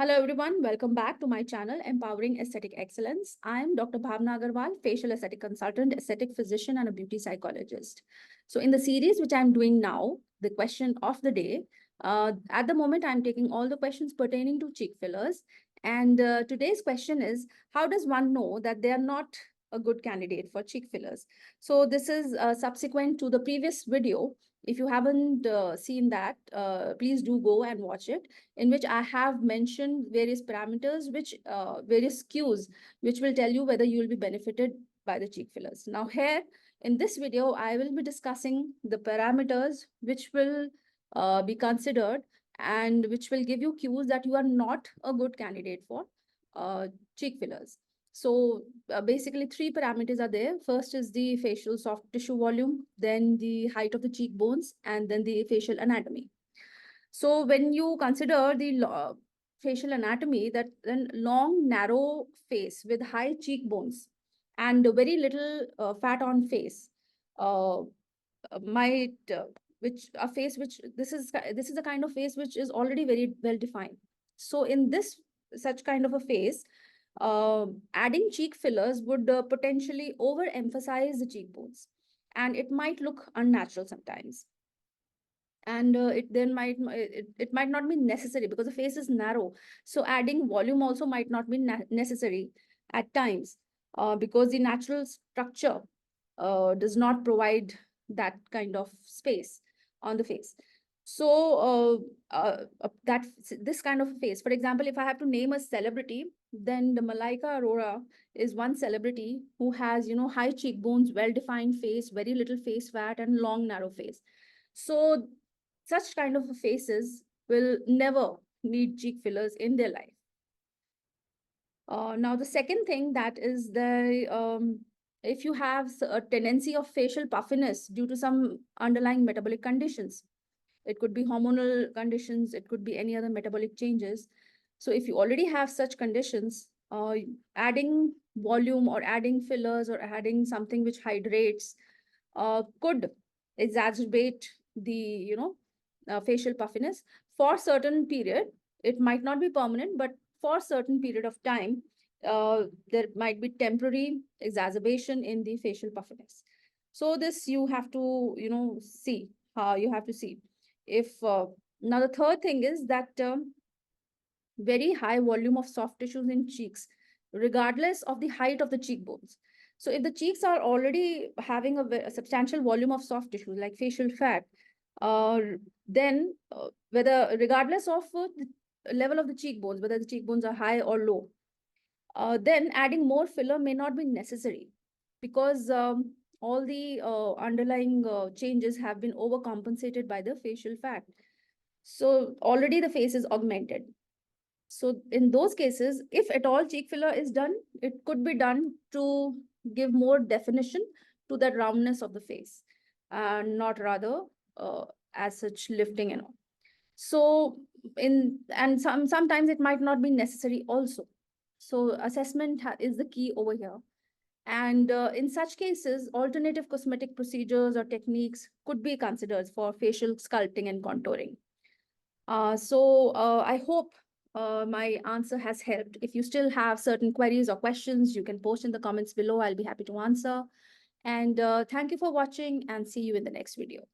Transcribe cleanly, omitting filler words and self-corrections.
Hello everyone, welcome back to my channel Empowering Aesthetic Excellence. I'm Dr. Bhavna Agarwal, facial aesthetic consultant, aesthetic physician, and a beauty psychologist. So in the series which I'm doing now, the question of the day, at the moment I'm taking all the questions pertaining to cheek fillers. And today's question is, how does one know that they are not a good candidate for cheek fillers? So this is subsequent to the previous video. If you haven't seen that, please do go and watch it, in which I have mentioned various parameters, various cues, which will tell you whether you will be benefited by the cheek fillers. Now here, in this video, I will be discussing the parameters which will be considered and which will give you cues that you are not a good candidate for uh, cheek fillers. So basically, three parameters are there. First is the facial soft tissue volume, then the height of the cheekbones, and then the facial anatomy. So when you consider the facial anatomy, that then long, narrow face with high cheekbones and very little fat on face uh, might which a face which this is a kind of face which is already very well defined. So in this such kind of a face, adding cheek fillers would potentially overemphasize the cheekbones, and it might look unnatural sometimes. And it might not be necessary because the face is narrow. So adding volume also might not be necessary at times, because the natural structure does not provide that kind of space on the face. So that this kind of a face, for example, if I have to name a celebrity, then the Malaika Arora is one celebrity who has, high cheekbones, well defined face, very little face fat, and long narrow face. So such kind of faces will never need cheek fillers in their life. Now, the second thing that is if you have a tendency of facial puffiness due to some underlying metabolic conditions, it could be hormonal conditions, it could be any other metabolic changes. So if you already have such conditions, adding volume or adding fillers or adding something which hydrates could exacerbate the facial puffiness for certain period. It might not be permanent, but for certain period of time, there might be temporary exacerbation in the facial puffiness. So this you have to see. You have to see if now the third thing is that very high volume of soft tissues in cheeks, regardless of the height of the cheekbones. So if the cheeks are already having a substantial volume of soft tissue like facial fat, uh, then whether regardless of the level of the cheekbones, whether the cheekbones are high or low, then adding more filler may not be necessary, because all the underlying changes have been overcompensated by the facial fat. So already the face is augmented. So in those cases, if at all cheek filler is done, it could be done to give more definition to the roundness of the face, and not rather as such lifting and all. So sometimes it might not be necessary also. So assessment is the key over here. And in such cases, alternative cosmetic procedures or techniques could be considered for facial sculpting and contouring. I hope my answer has helped. If you still have certain queries or questions, you can post in the comments below. I'll be happy to answer. And thank you for watching, and see you in the next video.